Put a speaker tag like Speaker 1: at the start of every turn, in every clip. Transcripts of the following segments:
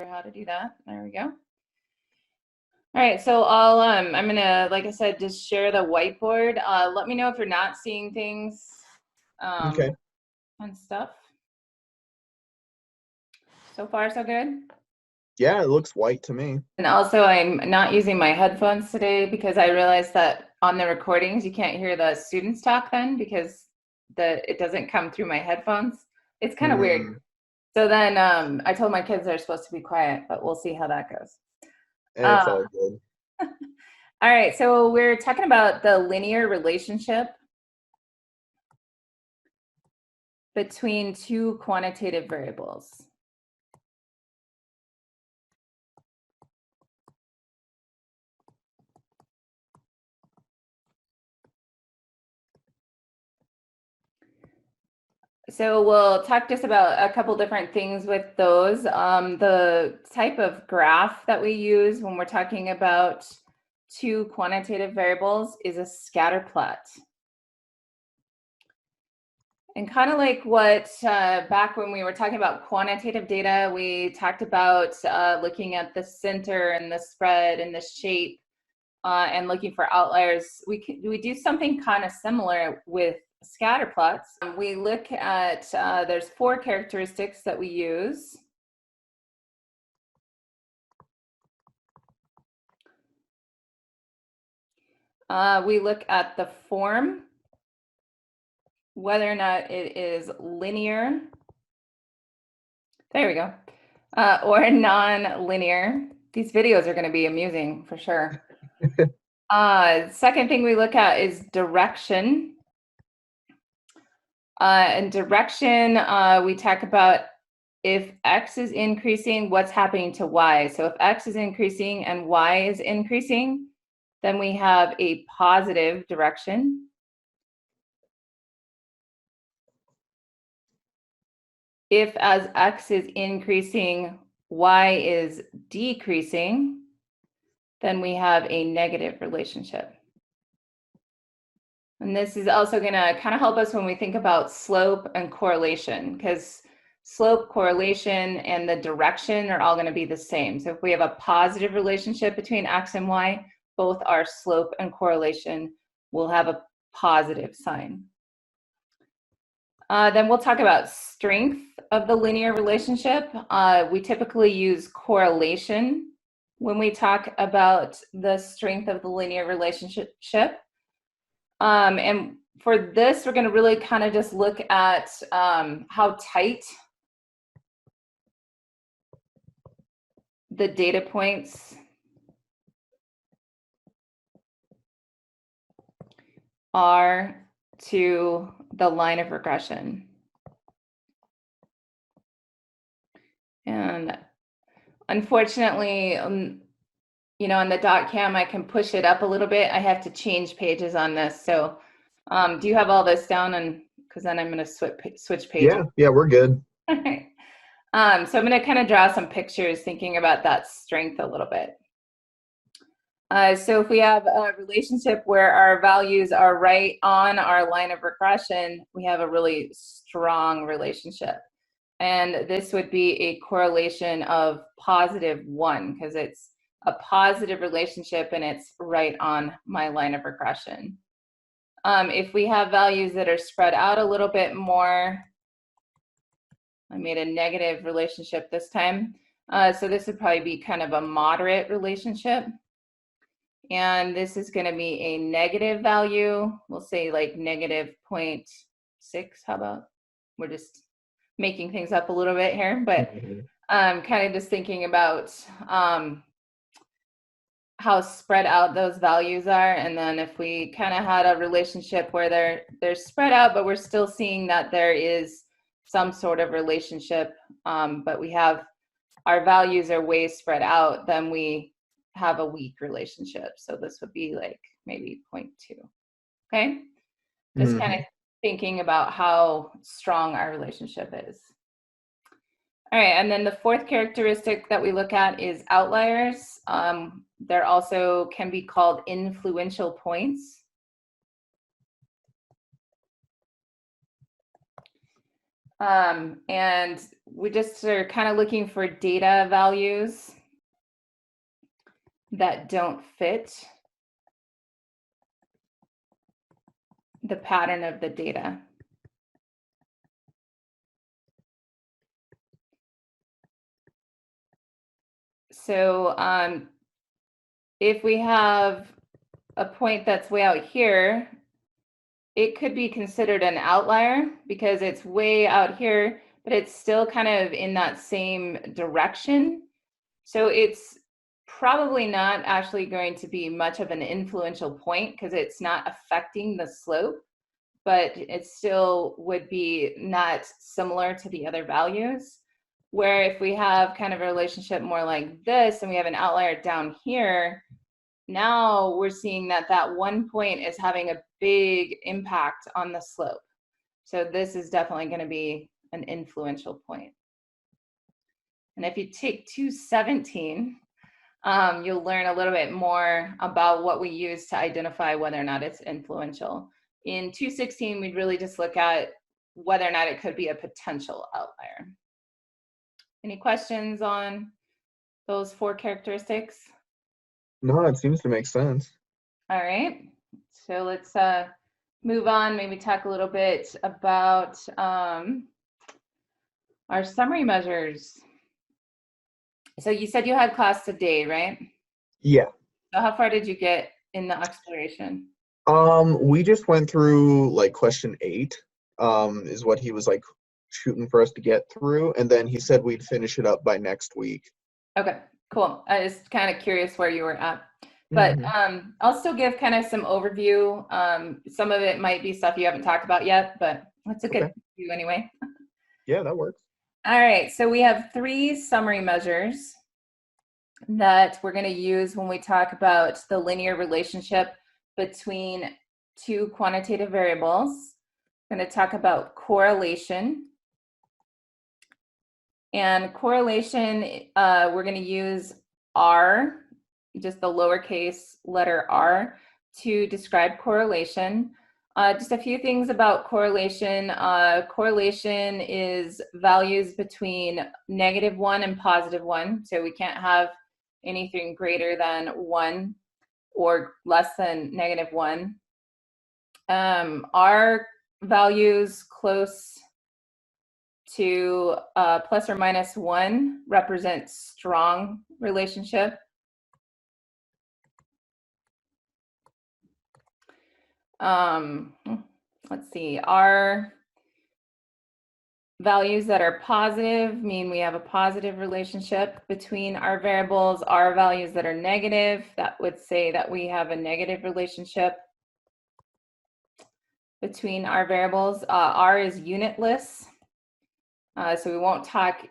Speaker 1: how to do that. There we go. All right, so I'm gonna, like I said, just share the whiteboard. Let me know if you're not seeing things
Speaker 2: Okay.
Speaker 1: and stuff. So far, so good.
Speaker 2: Yeah, it looks white to me.
Speaker 1: And also, I'm not using my headphones today because I realized that on the recordings you can't hear the students talk then because it doesn't come through my headphones. It's kind of weird. So then I told my kids they're supposed to be quiet, but we'll see how that goes.
Speaker 2: It's all good.
Speaker 1: All right, so we're talking about the linear relationship between two quantitative variables. So we'll talk just about a couple different things with those. The type of graph that we use when we're talking about two quantitative variables is a scatter plot. And kind of like what back when we were talking about quantitative data, we talked about looking at the center and the spread and the shape and looking for outliers. We do something kind of similar with scatter plots. We look at, there's 4 characteristics that we use. We look at the form, whether or not it is linear, there we go, or non-linear. These videos are going to be amusing for sure. Second thing we look at is direction. And direction, we talk about if X is increasing, what's happening to Y. So if X is increasing and Y is increasing, then we have a positive direction. If as X is increasing, Y is decreasing, then we have a negative relationship. And this is also going to kind of help us when we think about slope and correlation, because slope, correlation, and the direction are all going to be the same. So if we have a positive relationship between X and Y, both our slope and correlation will have a positive sign. Then we'll talk about strength of the linear relationship. We typically use correlation when we talk about the strength of the linear relationship. And for this, we're going to really kind of just look at how tight the data points are to the line of regression. And unfortunately, you know, on the .cam, I can push it up a little bit. I have to change pages on this. So do you have all this down? And because then I'm going to switch pages.
Speaker 2: Yeah, we're good.
Speaker 1: All right. So I'm going to kind of draw some pictures thinking about that strength a little bit. So if we have a relationship where our values are right on our line of regression, we have a really strong relationship. And this would be a correlation of +1 because it's a positive relationship and it's right on my line of regression. If we have values that are spread out a little bit more, I made a negative relationship this time. So this would probably be kind of a moderate relationship. And this is going to be a negative value. We'll say like -0.6. How about? We're just making things up a little bit here, but kind of just thinking about how spread out those values are. And then if we kind of had a relationship where they're spread out, but we're still seeing that there is some sort of relationship, but we have our values are way spread out, then we have a weak relationship. So this would be like maybe 0.2. Okay. Just kind of thinking about how strong our relationship is. All right, and then the 4th characteristic that we look at is outliers. There also can be called influential points. And we just are kind of looking for data values that don't fit the pattern of the data. So if we have a point that's way out here, it could be considered an outlier because it's way out here, but it's still kind of in that same direction. So it's probably not actually going to be much of an influential point because it's not affecting the slope, but it still would be not similar to the other values. Where if we have kind of a relationship more like this and we have an outlier down here, now we're seeing that that one point is having a big impact on the slope. So this is definitely going to be an influential point. And if you take 217, you'll learn a little bit more about what we use to identify whether or not it's influential. In 216, we'd really just look at whether or not it could be a potential outlier. Any questions on those 4 characteristics?
Speaker 2: No, it seems to make sense.
Speaker 1: All right, so let's move on, maybe talk a little bit about our summary measures. So you said you had class today, right?
Speaker 2: Yeah.
Speaker 1: So how far did you get in the exploration?
Speaker 2: We just went through like question 8, is what he was like shooting for us to get through, and then he said we'd finish it up by next week.
Speaker 1: Okay, cool. I was kind of curious where you were at. But I'll still give kind of some overview. Some of it might be stuff you haven't talked about yet, but that's a good view anyway.
Speaker 2: Yeah, that works.
Speaker 1: All right, so we have 3 summary measures that we're going to use when we talk about the linear relationship between 2 quantitative variables. I'm going to talk about correlation. And correlation, we're going to use R, just the lowercase letter R, to describe correlation. Just a few things about correlation. Correlation is values between -1 and +1. So we can't have anything greater than 1 or less than -1. R values close to plus or minus 1 represents strong relationship. Let's see, our values that are positive mean we have a positive relationship between our variables. Our values that are negative, that would say that we have a negative relationship between our variables. R is unitless. So we won't talk,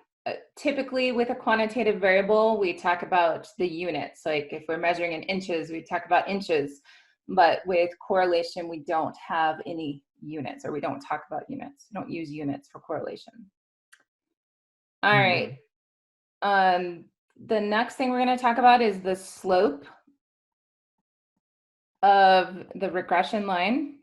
Speaker 1: typically with a quantitative variable, we talk about the units. Like if we're measuring in inches, we talk about inches. But with correlation, we don't have any units, or we don't talk about units. We don't use units for correlation. All right. The next thing we're going to talk about is the slope of the regression line.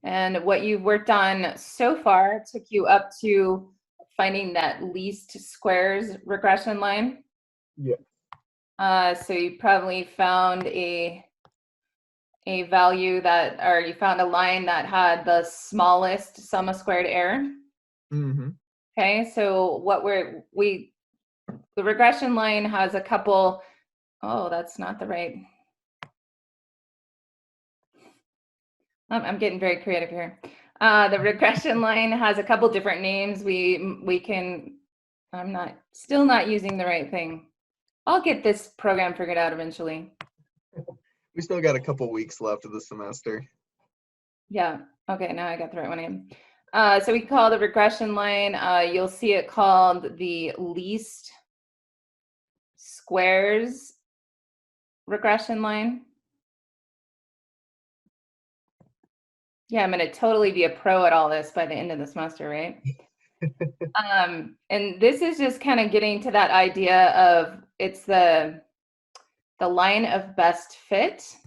Speaker 1: And what you've worked on so far took you up to finding that least squares regression line.
Speaker 2: Yeah.
Speaker 1: So you probably found a value that, or you found a line that had the smallest sum of squared error. Okay, so what the regression line has a couple, oh, that's not the right. I'm getting very creative here. The regression line has a couple different names. We can, still not using the right thing. I'll get this program figured out eventually.
Speaker 2: We still got a couple weeks left of the semester.
Speaker 1: Yeah, okay, now I got the right one in. So we call the regression line, you'll see it called the least squares regression line. Yeah, I'm gonna totally be a pro at all this by the end of the semester, right? And this is just kind of getting to that idea of it's the line of best fit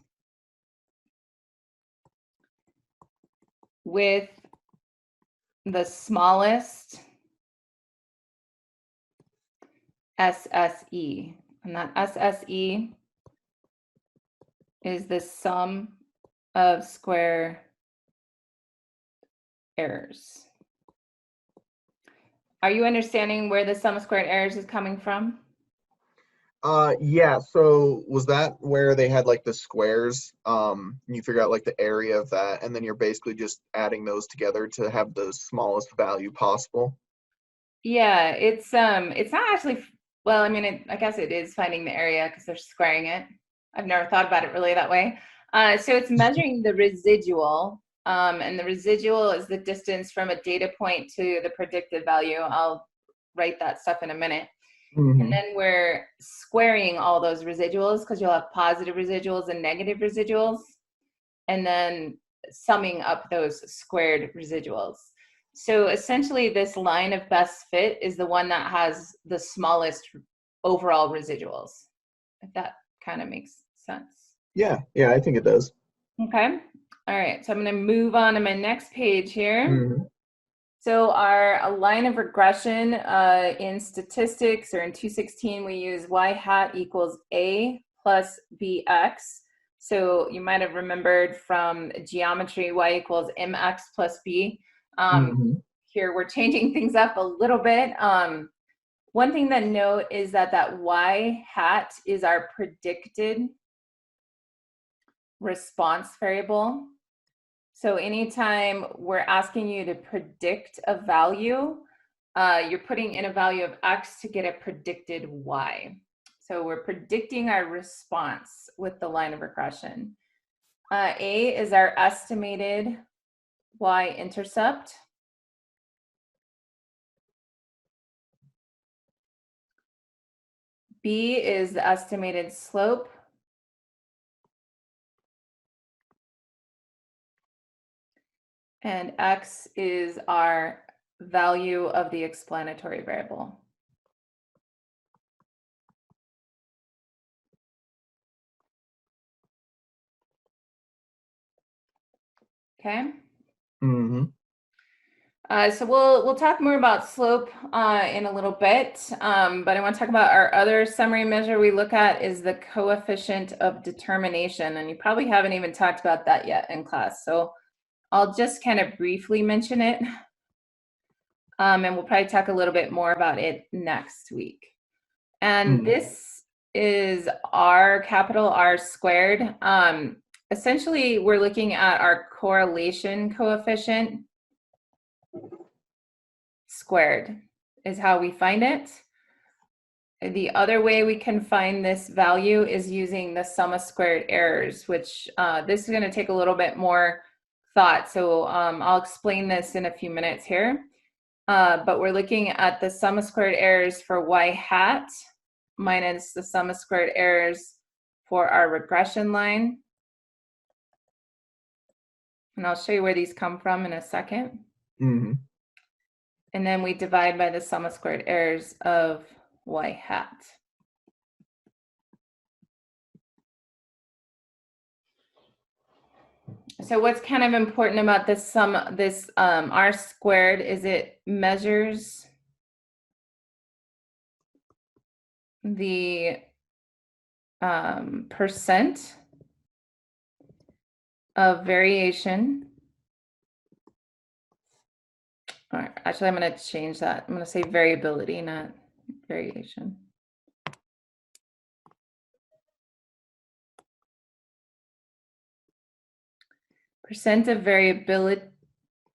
Speaker 1: with the smallest SSE. And that SSE is the sum of square errors. Are you understanding where the sum of squared errors is coming from?
Speaker 2: Yeah, so was that where they had like the squares? You figure out like the area of that, and then you're basically just adding those together to have the smallest value possible?
Speaker 1: Yeah, it's not actually, well, I mean, I guess it is finding the area because they're squaring it. I've never thought about it really that way. So it's measuring the residual, and the residual is the distance from a data point to the predicted value. I'll write that stuff in a minute. And
Speaker 2: Hmm.
Speaker 1: then we're squaring all those residuals because you'll have positive residuals and negative residuals, and then summing up those squared residuals. So essentially, this line of best fit is the one that has the smallest overall residuals, if that kind of makes sense.
Speaker 2: Yeah, yeah, I think it does.
Speaker 1: Okay. All right. So I'm going to move on to my next page here.
Speaker 2: Hmm.
Speaker 1: So our line of regression in statistics, or in 216, we use y hat equals a plus bx. So you might have remembered from geometry, y equals mx plus b.
Speaker 2: Hmm.
Speaker 1: Here we're changing things up a little bit. One thing to note is that that y hat is our predicted response variable. So anytime we're asking you to predict a value, you're putting in a value of x to get a predicted y. So we're predicting our response with the line of regression. A is our estimated y-intercept. B is the estimated slope. And x is our value of the explanatory variable. Okay.
Speaker 2: Hmm.
Speaker 1: So we'll talk more about slope in a little bit, but I want to talk about our other summary measure we look at is the coefficient of determination, and you probably haven't even talked about that yet in class. So I'll just kind of briefly mention it, and we'll probably talk a little bit more about it next week. And this is R, capital R squared. Essentially, we're looking at our correlation coefficient squared is how we find it. The other way we can find this value is using the sum of squared errors, which this is going to take a little bit more thought. So I'll explain this in a few minutes here. But we're looking at the sum of squared errors for y hat minus the sum of squared errors for our regression line. And I'll show you where these come from in a second.
Speaker 2: Hmm.
Speaker 1: And then we divide by the sum of squared errors of y hat. So what's kind of important about this sum, this R squared, is it measures the percent of variation. All right, actually, I'm going to change that. I'm going to say variability, not variation. Percent of variability.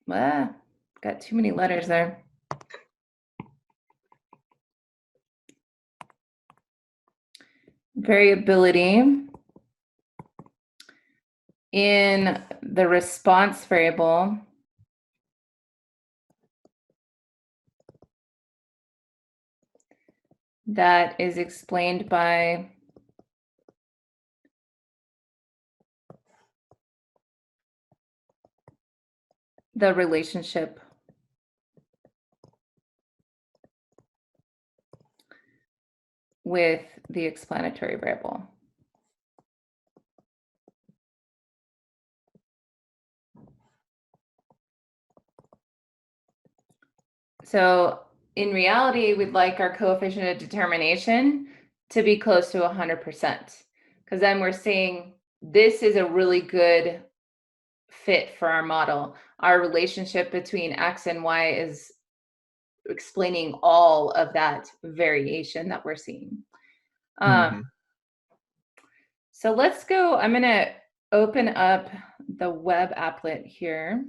Speaker 1: Got too many letters there. Variability in the response variable that is explained by the relationship with the explanatory variable. So in reality, we'd like our coefficient of determination to be close to 100%, because then we're saying this is a really good fit for our model. Our relationship between X and Y is explaining all of that variation that we're seeing.
Speaker 2: Mm-hmm.
Speaker 1: So let's go, I'm gonna open up the web applet here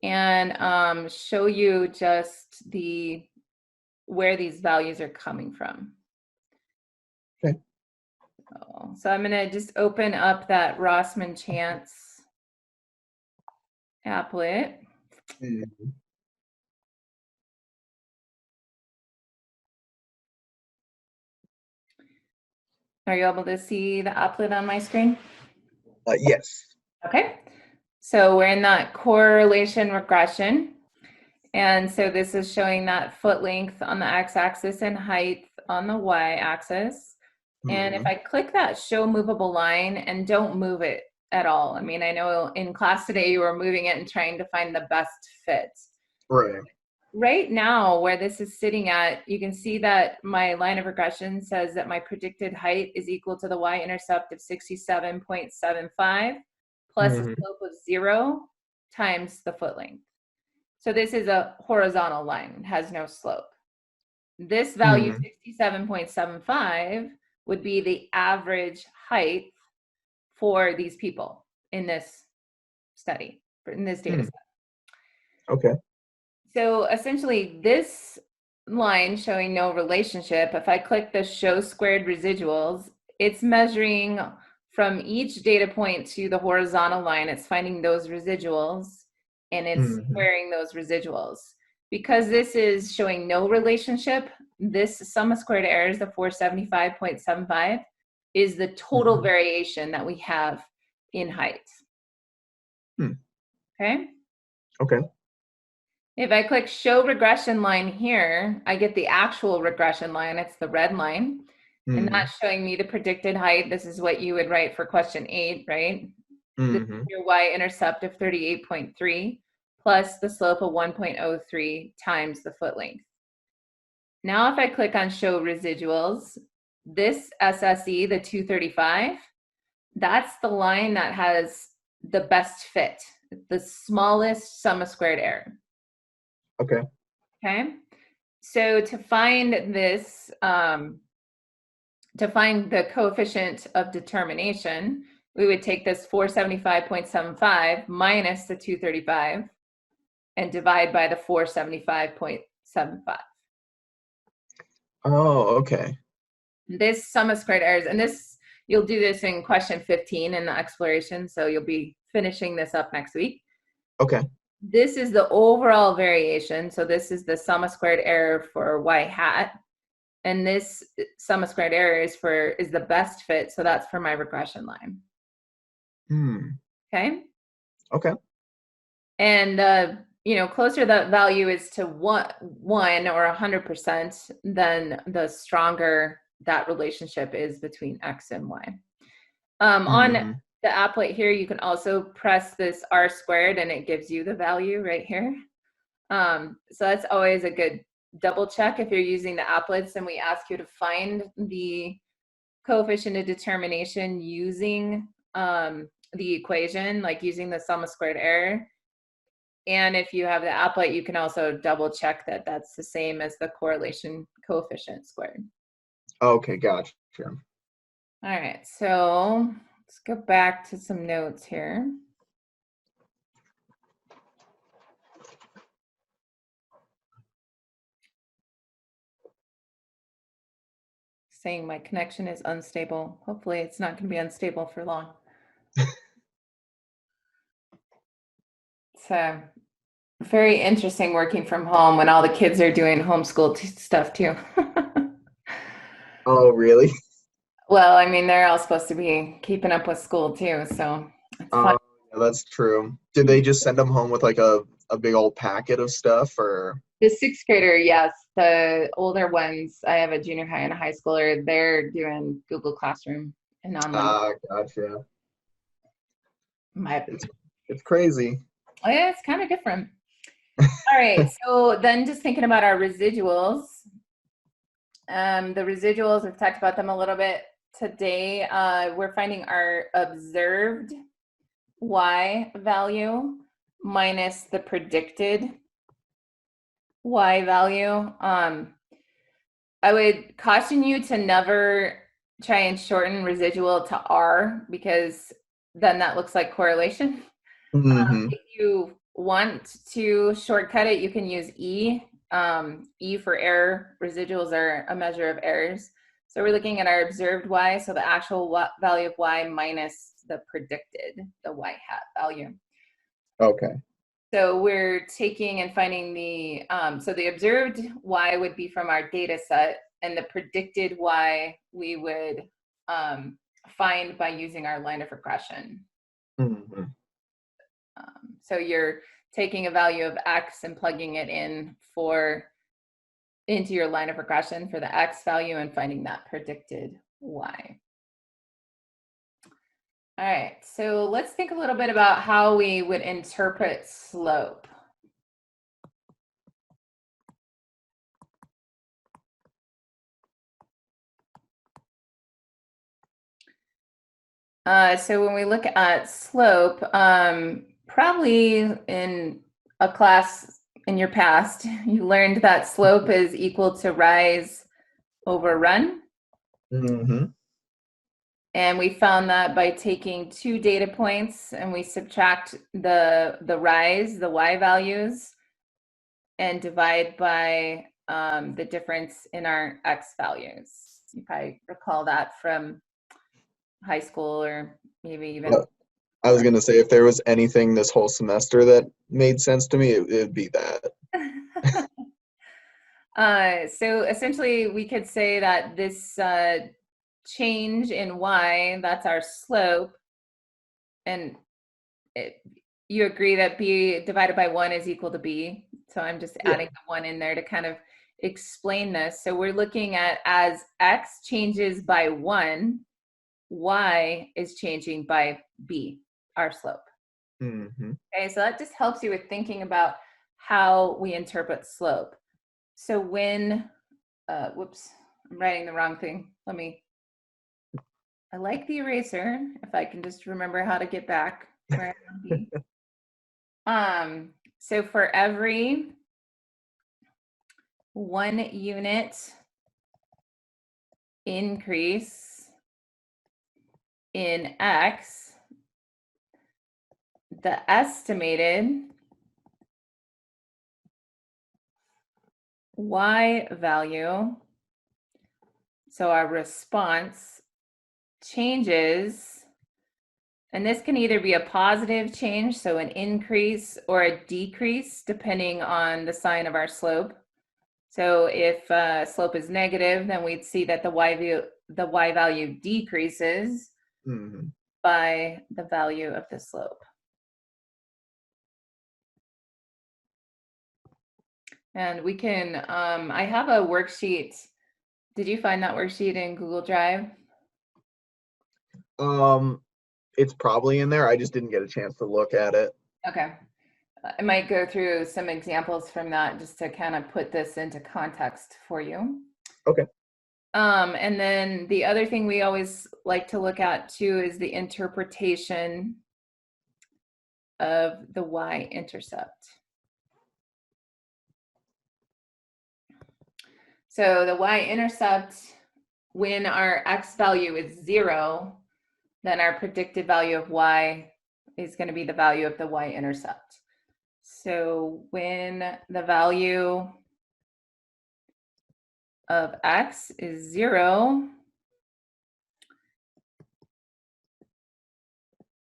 Speaker 1: and show you just where these values are coming from.
Speaker 2: Okay.
Speaker 1: So I'm gonna just open up that Rossmann Chance applet.
Speaker 2: Mm-hmm.
Speaker 1: Are you able to see the applet on my screen?
Speaker 2: Yes.
Speaker 1: Okay, so we're in that correlation regression. And so this is showing that foot length on the x-axis and height on the y-axis. And if
Speaker 2: Mm-hmm.
Speaker 1: I click that show movable line and don't move it at all, I mean, I know in class today you were moving it and trying to find the best fit.
Speaker 2: Right.
Speaker 1: Right now, where this is sitting at, you can see that my line of regression says that my predicted height is equal to the y-intercept of 67.75 plus a
Speaker 2: Mm-hmm.
Speaker 1: slope of 0 times the foot length. So this is a horizontal line, it has no slope. This value, 67.75, would be the average height for these people in this study, in this data set.
Speaker 2: Okay.
Speaker 1: So essentially this line showing no relationship, if I click the show squared residuals, it's measuring from each data point to the horizontal line, it's finding those residuals and it's squaring those residuals. Because this is showing no relationship, this sum of squared errors, the 475.75, is the total variation that we have in height. Okay?
Speaker 2: Okay.
Speaker 1: If I click show regression line here, I get the actual regression line. It's the red line. And that's showing me the predicted height. This is what you would write for question 8, right? This is your y-intercept of 38.3 plus the slope of 1.03 times the foot length. Now if I click on show residuals, this SSE, the 235, that's the line that has the best fit, the smallest sum of squared error.
Speaker 2: Okay.
Speaker 1: Okay, so to find this, to find the coefficient of determination, we would take this 475.75 minus the 235 and divide by the 475.75.
Speaker 2: Oh, okay.
Speaker 1: This sum of squared errors, and this, you'll do this in question 15 in the exploration, so you'll be finishing this up next week.
Speaker 2: Okay.
Speaker 1: This is the overall variation. So this is the sum of squared error for y hat. And this sum of squared error is the best fit. So that's for my regression line. Okay.
Speaker 2: Okay.
Speaker 1: And, you know, closer that value is to one or 100%, then the stronger that relationship is between X and Y. On the applet here, you can also press this R squared and it gives you the value right here. So that's always a good double check if you're using the applets and we ask you to find the coefficient of determination using the equation, like using the sum of squared error. And if you have the applet, you can also double check that that's the same as the correlation coefficient squared.
Speaker 2: Okay, gotcha.
Speaker 1: All right, so let's go back to some notes here. Saying my connection is unstable. Hopefully it's not going to be unstable for long. So very interesting working from home when all the kids are doing homeschool stuff too.
Speaker 2: Oh, really?
Speaker 1: Well, I mean, they're all supposed to be keeping up with school too, so it's fun.
Speaker 2: Yeah, that's true. Did they just send them home with like a big old packet of stuff or?
Speaker 1: The sixth grader, yes. The older ones, I have a junior high and a high schooler, they're doing Google Classroom and online.
Speaker 2: Gotcha.
Speaker 1: My,
Speaker 2: It's crazy.
Speaker 1: yeah, it's kind of different. All right, so then just thinking about our residuals. The residuals, we've talked about them a little bit today. We're finding our observed Y value minus the predicted Y value. I would caution you to never try and shorten residual to R, because then that looks like correlation.
Speaker 2: Hmm.
Speaker 1: If you want to shortcut it, you can use E. E for error. Residuals are a measure of errors. So we're looking at our observed Y, so the actual value of Y minus the predicted, the Y hat value.
Speaker 2: Okay.
Speaker 1: So we're taking and finding so the observed Y would be from our data set, and the predicted Y we would find by using our line of regression.
Speaker 2: Hmm.
Speaker 1: So you're taking a value of X and plugging it into your line of regression for the X value and finding that predicted Y. All right, so let's think a little bit about how we would interpret slope. So when we look at slope, probably in a class in your past, you learned that slope is equal to rise over run.
Speaker 2: Hmm.
Speaker 1: And we found that by taking 2 data points and we subtract the rise, the Y values, and divide by the difference in our X values. You probably recall that from high school or maybe even.
Speaker 2: I was gonna say if there was anything this whole semester that made sense to me, it'd be that.
Speaker 1: So essentially, we could say that this change in Y, that's our slope, and you agree that B divided by 1 is equal to B. So I'm just
Speaker 2: Yeah.
Speaker 1: adding the 1 in there to kind of explain this. So we're looking at as X changes by 1, Y is changing by B, our slope.
Speaker 2: Hmm.
Speaker 1: Okay, so that just helps you with thinking about how we interpret slope. So when, whoops, I'm writing the wrong thing. I like the eraser, if I can just remember how to get back where I want to be. So for every 1 unit increase in X, the estimated Y value, so our response changes, and this can either be a positive change, so an increase, or a decrease, depending on the sign of our slope. So if slope is negative, then we'd see that the Y value decreases
Speaker 2: Hmm.
Speaker 1: by the value of the slope. And we can, I have a worksheet. Did you find that worksheet in Google Drive?
Speaker 2: It's probably in there. I just didn't get a chance to look at it.
Speaker 1: Okay. I might go through some examples from that just to kind of put this into context for you.
Speaker 2: Okay.
Speaker 1: And then the other thing we always like to look at too is the interpretation of the y-intercept. So the y-intercept, when our x value is 0, then our predicted value of y is going to be the value of the y-intercept. So when the value of x is 0,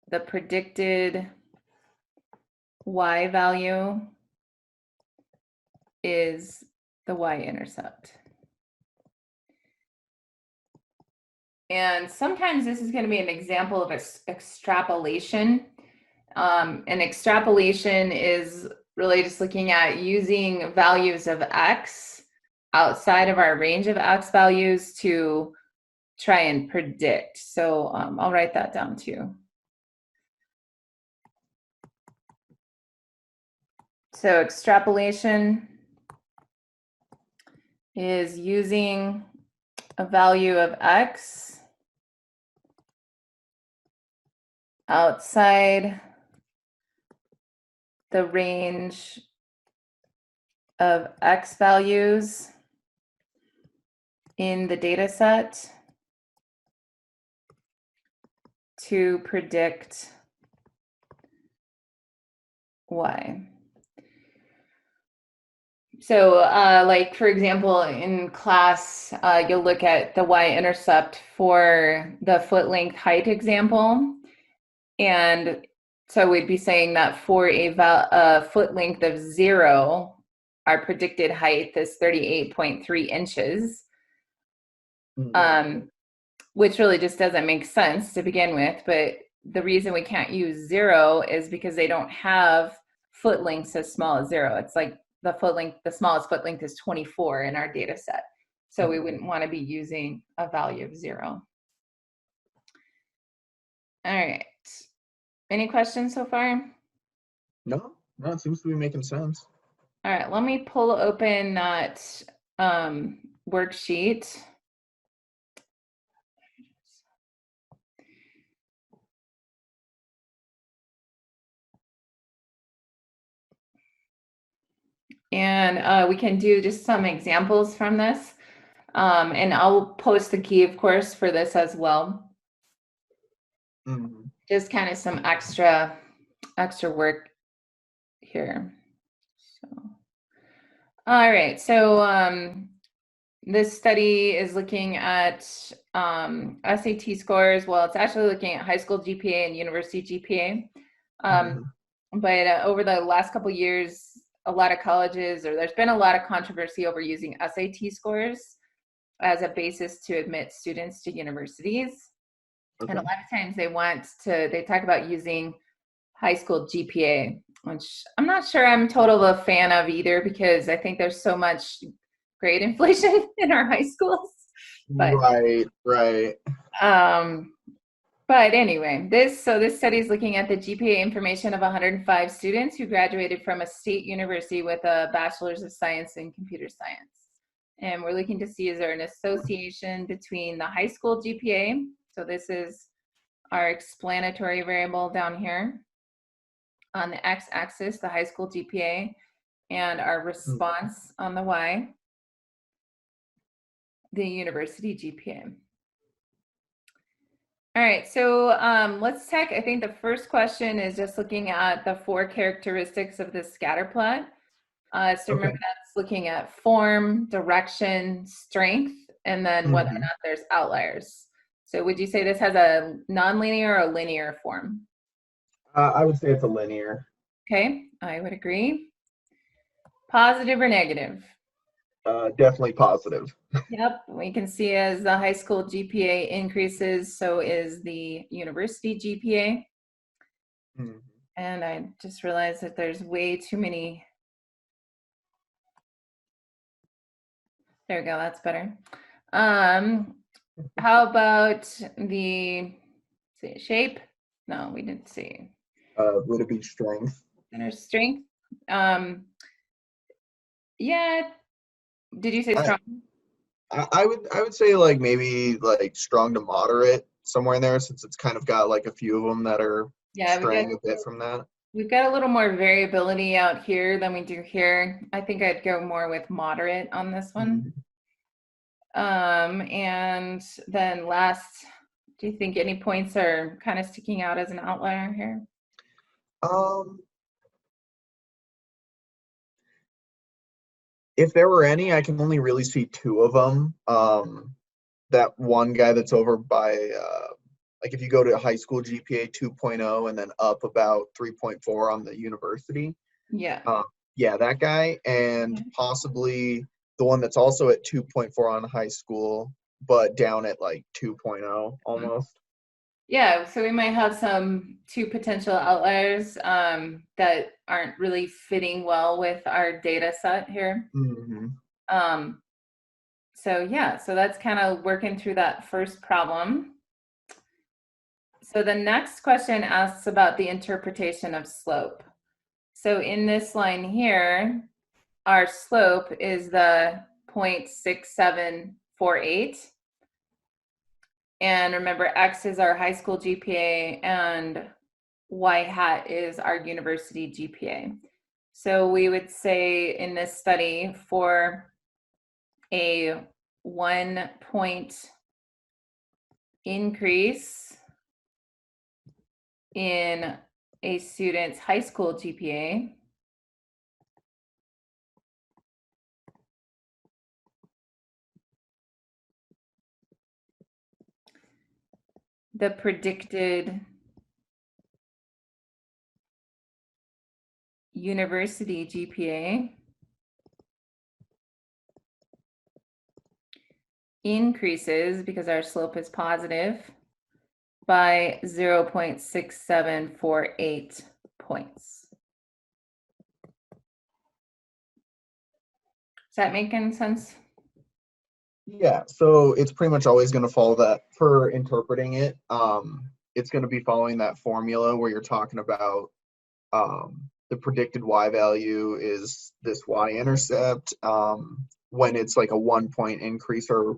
Speaker 1: the predicted y value is the y-intercept. And sometimes this is going to be an example of extrapolation. An extrapolation is really just looking at using values of x outside of our range of x values to try and predict. So I'll write that down too. So extrapolation is using a value of X outside the range of X values in the data set to predict Y. So like, for example, in class, you'll look at the y-intercept for the foot length height example. And so we'd be saying that for a foot length of 0, our predicted height is 38.3 inches, which really just doesn't make sense to begin with. But the reason we can't use 0 is because they don't have foot lengths as small as 0. It's like the foot length, the smallest foot length is 24 in our data set. So we wouldn't want to be using a value of 0. All right. Any questions so far?
Speaker 2: No, it seems to be making sense.
Speaker 1: All right, let me pull open that worksheet. And we can do just some examples from this. And I'll post the key, of course, for this as well. Just kind of some extra work here. So, all right, so this study is looking at SAT scores. Well, it's actually looking at high school GPA and university GPA. But over the last couple of years, a lot of colleges, or there's been a lot of controversy over using SAT scores as a basis to admit students to universities. And a lot of times they talk about using high school GPA, which I'm not sure I'm total a fan of either, because I think there's so much grade inflation in our high schools. But,
Speaker 2: right.
Speaker 1: But anyway, this study is looking at the GPA information of 105 students who graduated from a state university with a bachelor's of science in computer science. And we're looking to see, is there an association between the high school GPA? So this is our explanatory variable down here on the x-axis, the high school GPA, and our response on the y, the university GPA. All right, so let's check. I think the first question is just looking at the 4 characteristics of the scatter plot. So remember, that's looking at form, direction, strength, and then whether or not there's outliers. So would you say this has a nonlinear or a linear form?
Speaker 2: I would say it's a linear.
Speaker 1: Okay, I would agree. Positive or negative?
Speaker 2: Definitely positive.
Speaker 1: Yep, we can see as the high school GPA increases, so is the university GPA. And I just realized that there's way too many. There we go, that's better. How about the shape? No, we didn't see.
Speaker 2: Would it be strength?
Speaker 1: Center strength. Yeah. Did you say strong?
Speaker 2: I would say like maybe like strong to moderate, somewhere in there, since it's kind of got like a few of them that are straying a bit from that.
Speaker 1: We've got a little more variability out here than we do here. I think I'd go more with moderate on this one. And then last, do you think any points are kind of sticking out as an outlier here?
Speaker 2: If there were any, I can only really see 2 of them. That one guy that's over by, like if you go to high school GPA 2.0 and then up about 3.4 on the university.
Speaker 1: Yeah.
Speaker 2: Yeah, that guy, and possibly the one that's also at 2.4 on high school, but down at like 2.0 almost.
Speaker 1: Yeah, so we might have 2 potential outliers that aren't really fitting well with our data set here. So yeah, so that's kind of working through that first problem. So the next question asks about the interpretation of slope. So in this line here, our slope is the 0.6748. And remember, X is our high school GPA and Y hat is our university GPA. So we would say in this study for a 1 point increase in a student's high school GPA, the predicted university GPA increases, because our slope is positive, by 0.6748 points. Does that make any sense?
Speaker 2: Yeah, so it's pretty much always going to follow that for interpreting it. It's going to be following that formula where you're talking about the predicted y value is this y-intercept when it's like a 1 point increase or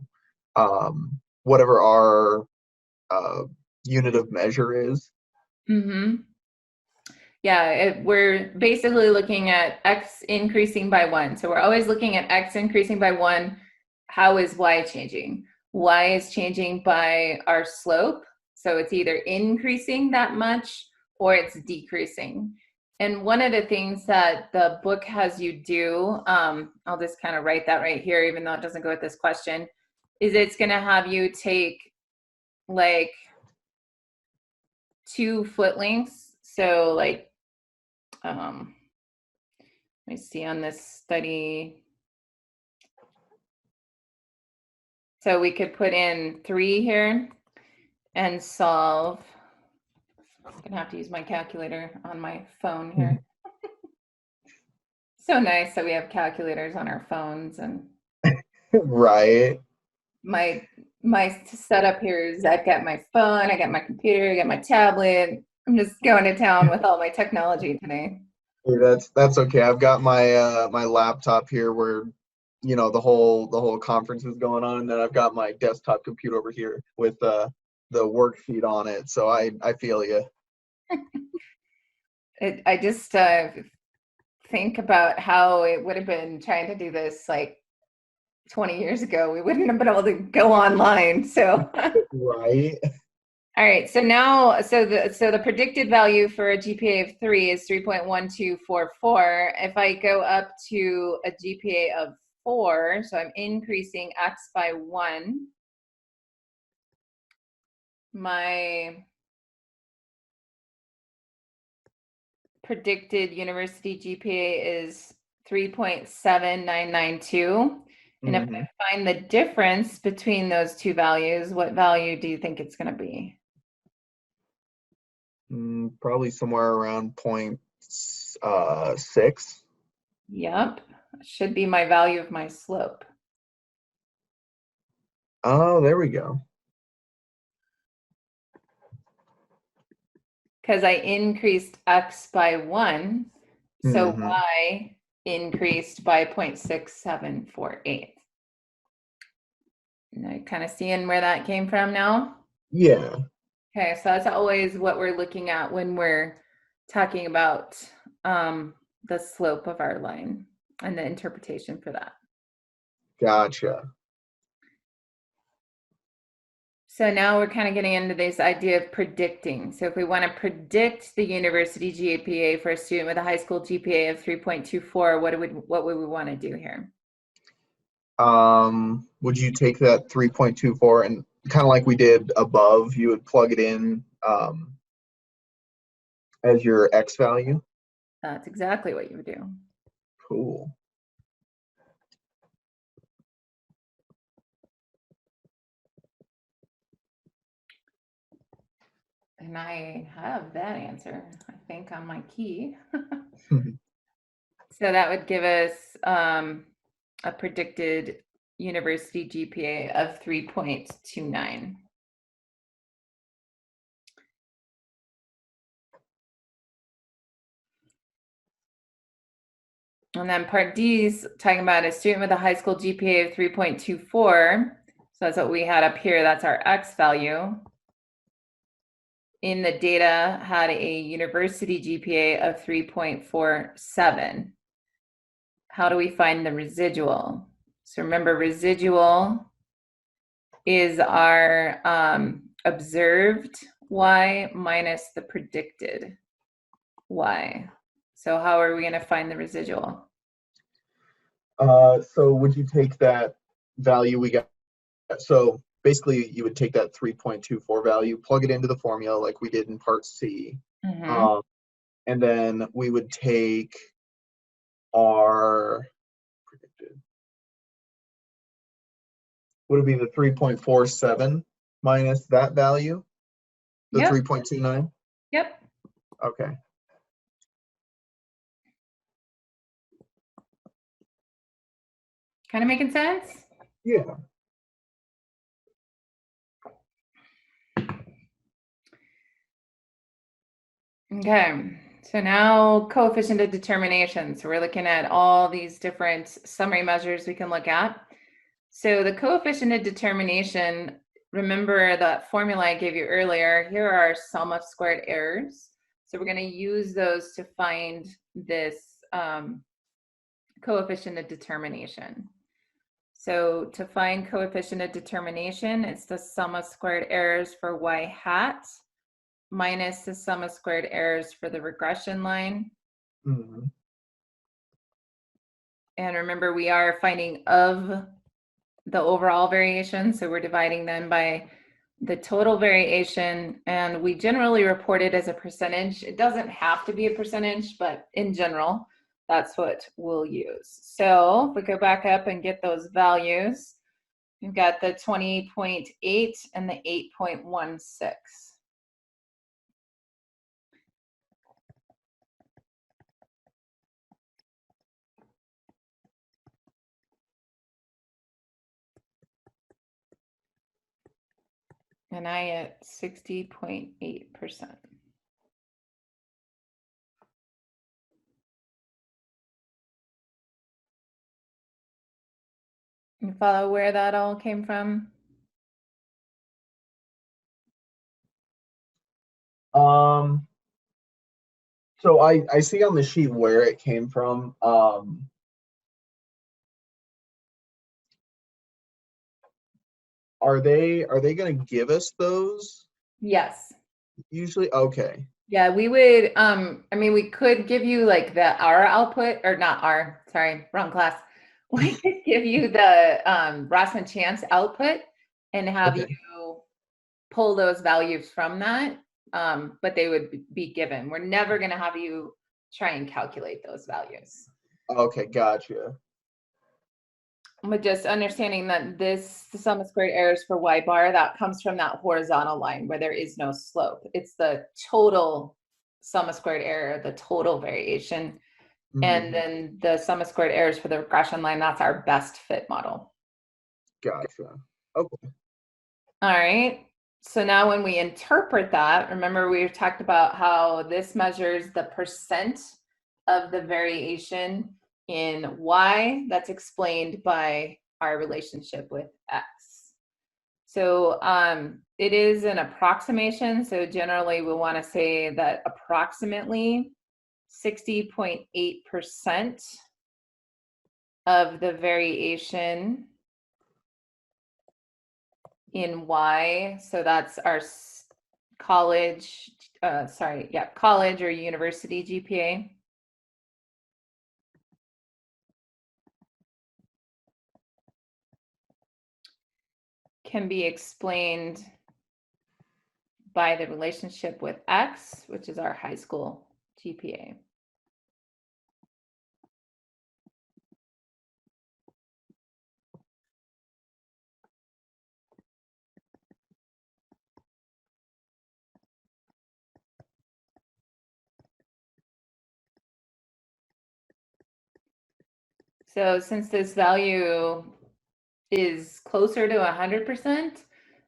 Speaker 2: whatever our unit of measure is.
Speaker 1: Mm-hmm. Yeah, we're basically looking at X increasing by 1. So we're always looking at X increasing by 1. How is Y changing? Y is changing by our slope. So it's either increasing that much or it's decreasing. And one of the things that the book has you do, I'll just kind of write that right here, even though it doesn't go with this question, is it's going to have you take like 2 foot lengths. So like, let me see on this study. So we could put in 3 here and solve. I'm gonna have to use my calculator on my phone here. So nice that we have calculators on our phones. And
Speaker 2: Right.
Speaker 1: my setup here is I've got my phone, I got my computer, I got my tablet. I'm just going to town with all my technology today.
Speaker 2: Hey, that's okay. I've got my my laptop here where the whole conference is going on, and then I've got my desktop computer over here with the worksheet on it. So I feel you.
Speaker 1: I just think about how it would have been trying to do this like 20 years ago. We wouldn't have been able to go online. So
Speaker 2: Right.
Speaker 1: all right, so now, so the predicted value for a GPA of 3 is 3.1244. If I go up to a GPA of 4, so I'm increasing X by 1, my predicted university GPA is 3.7992. And if
Speaker 2: Mm-hmm.
Speaker 1: I find the difference between those two values, what value do you think it's going to be?
Speaker 2: Probably somewhere around 0.6.
Speaker 1: Yep, should be my value of my slope.
Speaker 2: Oh, there we go.
Speaker 1: Because I increased X by 1, so
Speaker 2: Mm-hmm.
Speaker 1: Y increased by 0.6748. And I kind of seeing where that came from now?
Speaker 2: Yeah.
Speaker 1: Okay, so that's always what we're looking at when we're talking about the slope of our line and the interpretation for that.
Speaker 2: Gotcha.
Speaker 1: So now we're kind of getting into this idea of predicting. So if we want to predict the university GPA for a student with a high school GPA of 3.24, what would we want to do here?
Speaker 2: Would you take that 3.24 and kind of like we did above, you would plug it in as your X value?
Speaker 1: That's exactly what you would do.
Speaker 2: Cool.
Speaker 1: And I have that answer, I think, on my key. So that would give us a predicted university GPA of 3.29. And then part D is talking about a student with a high school GPA of 3.24. So that's what we had up here. That's our X value. In the data had a university GPA of 3.47. How do we find the residual? So remember, residual is our observed Y minus the predicted Y. So how are we going to find the residual?
Speaker 2: So would you take that value we got? So basically, you would take that 3.24 value, plug it into the formula like we did in part C,
Speaker 1: Mm-hmm.
Speaker 2: and then we would take our predicted. Would it be the 3.47 minus that value, the
Speaker 1: Yep.
Speaker 2: 3.29?
Speaker 1: Yep.
Speaker 2: Okay.
Speaker 1: Kind of making sense?
Speaker 2: Yeah.
Speaker 1: Okay, so now coefficient of determination. So we're looking at all these different summary measures we can look at. So the coefficient of determination, remember that formula I gave you earlier, here are our sum of squared errors. So we're going to use those to find this coefficient of determination. So to find coefficient of determination, it's the sum of squared errors for y hat minus the sum of squared errors for the regression line.
Speaker 2: Mm-hmm.
Speaker 1: And remember, we are finding of the overall variation, so we're dividing them by the total variation, and we generally report it as a percentage. It doesn't have to be a percentage, but in general, that's what we'll use. So if we go back up and get those values, we've got the 20.8 and the 8.16. And I at 60.8%. You follow where that all came from?
Speaker 2: So I see on the sheet where it came from. Are they going to give us those
Speaker 1: Yes.
Speaker 2: usually? Okay.
Speaker 1: Yeah, we would, I mean, we could give you like the R output, or not R, sorry, wrong class. We could give you the Rossman Chance output and have
Speaker 2: Okay.
Speaker 1: you pull those values from that, but they would be given. We're never going to have you try and calculate those values.
Speaker 2: Okay, gotcha.
Speaker 1: But just understanding that this, the sum of squared errors for Y bar, that comes from that horizontal line where there is no slope. It's the total sum of squared error, the total variation. And
Speaker 2: Mm-hmm.
Speaker 1: then the sum of squared errors for the regression line, that's our best fit model.
Speaker 2: Gotcha. Okay.
Speaker 1: All right. So now when we interpret that, remember we talked about how this measures the percent of the variation in Y that's explained by our relationship with X. So it is an approximation. So generally we want to say that approximately 60.8% of the variation in Y, so that's our college, college or university GPA. Can be explained by the relationship with X, which is our high school GPA. So since this value is closer to 100%,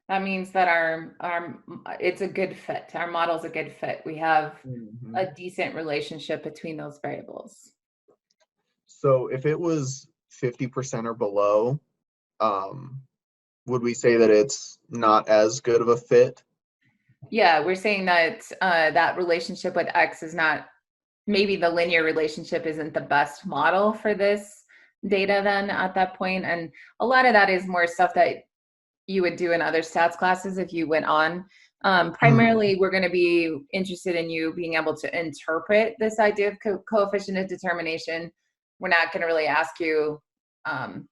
Speaker 1: that means that our it's a good fit. Our model's a good fit. We have
Speaker 2: Mm-hmm.
Speaker 1: a decent relationship between those variables.
Speaker 2: So if it was 50% or below, um, would we say that it's not as good of a fit?
Speaker 1: Yeah, we're saying that that relationship with X is not, maybe the linear relationship isn't the best model for this data then at that point. And a lot of that is more stuff that you would do in other stats classes if you went on.
Speaker 2: Mm,
Speaker 1: Primarily, we're going to be interested in you being able to interpret this idea of coefficient of determination. We're not going to really ask you, um,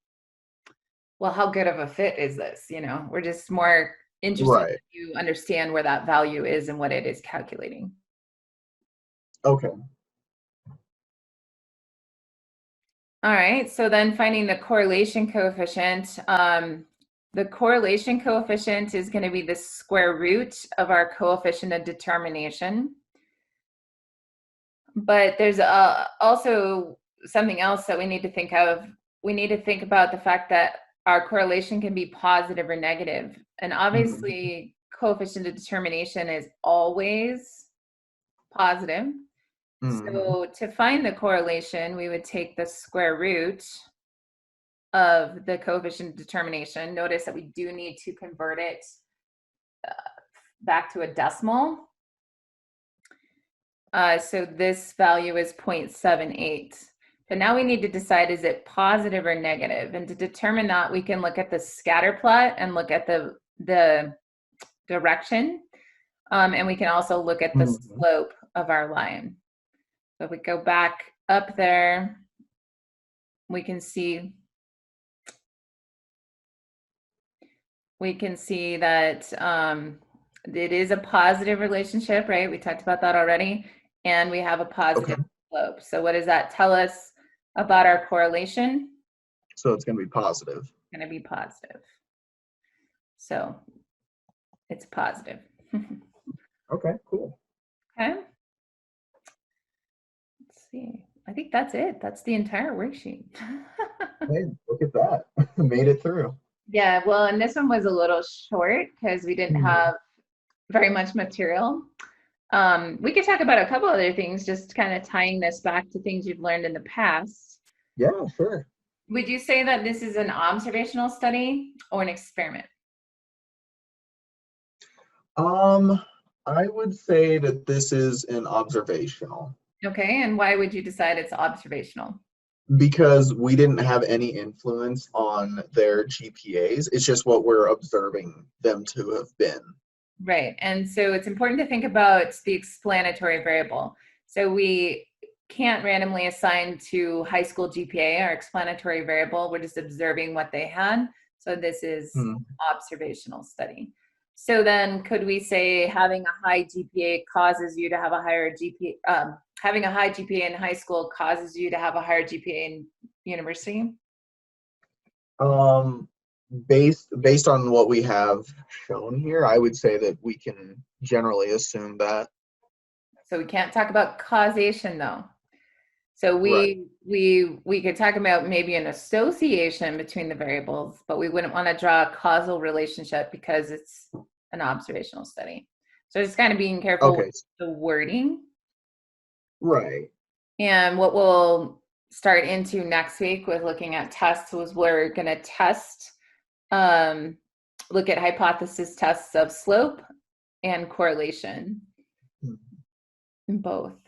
Speaker 1: well, how good of a fit is this? You know, we're just more interested
Speaker 2: right.
Speaker 1: that you understand where that value is and what it is calculating.
Speaker 2: Okay.
Speaker 1: All right, so then finding the correlation coefficient. The correlation coefficient is going to be the square root of our coefficient of determination. But there's also something else that we need to think of. We need to think about the fact that our correlation can be positive or negative. And
Speaker 2: Mhm.
Speaker 1: obviously, coefficient of determination is always positive.
Speaker 2: Mhm.
Speaker 1: So to find the correlation, we would take the square root of the coefficient of determination. Notice that we do need to convert it back to a decimal. So this value is 0.78. But now we need to decide, is it positive or negative? And to determine that, we can look at the scatter plot and look at the direction. And we can also look at the
Speaker 2: Mhm.
Speaker 1: slope of our line. So if we go back up there, we can see that it is a positive relationship, right? We talked about that already. And we have a
Speaker 2: Okay.
Speaker 1: positive slope. So what does that tell us about our correlation?
Speaker 2: So it's going to be positive.
Speaker 1: It's going to be positive. So it's positive.
Speaker 2: Okay, cool.
Speaker 1: Okay. Let's see. I think that's it. That's the entire worksheet.
Speaker 2: Hey, look at that. Made it through.
Speaker 1: Yeah, well, and this one was a little short because we didn't
Speaker 2: Mhm.
Speaker 1: have very much material. We could talk about a couple other things, just kind of tying this back to things you've learned in the past.
Speaker 2: Yeah, sure.
Speaker 1: Would you say that this is an observational study or an experiment?
Speaker 2: Um, I would say that this is an observational
Speaker 1: Okay, and why would you decide it's observational?
Speaker 2: because we didn't have any influence on their GPAs. It's just what we're observing them to have been.
Speaker 1: Right, and so it's important to think about the explanatory variable. So we can't randomly assign to high school GPA our explanatory variable. We're just observing what they had. So this is
Speaker 2: Hmm.
Speaker 1: observational study. So then could we say having a high GPA causes you to have a higher GPA, having a high GPA in high school causes you to have a higher GPA in university?
Speaker 2: Um, based on what we have shown here, I would say that we can generally assume that.
Speaker 1: So we can't talk about causation though. So
Speaker 2: Right.
Speaker 1: we could talk about maybe an association between the variables, but we wouldn't want to draw a causal relationship because it's an observational study. So just kind of being careful with
Speaker 2: Okay.
Speaker 1: the wording.
Speaker 2: Right.
Speaker 1: And what we'll start into next week with looking at tests was we're going to test, um, look at hypothesis tests of slope and correlation
Speaker 2: Hmm.
Speaker 1: in both.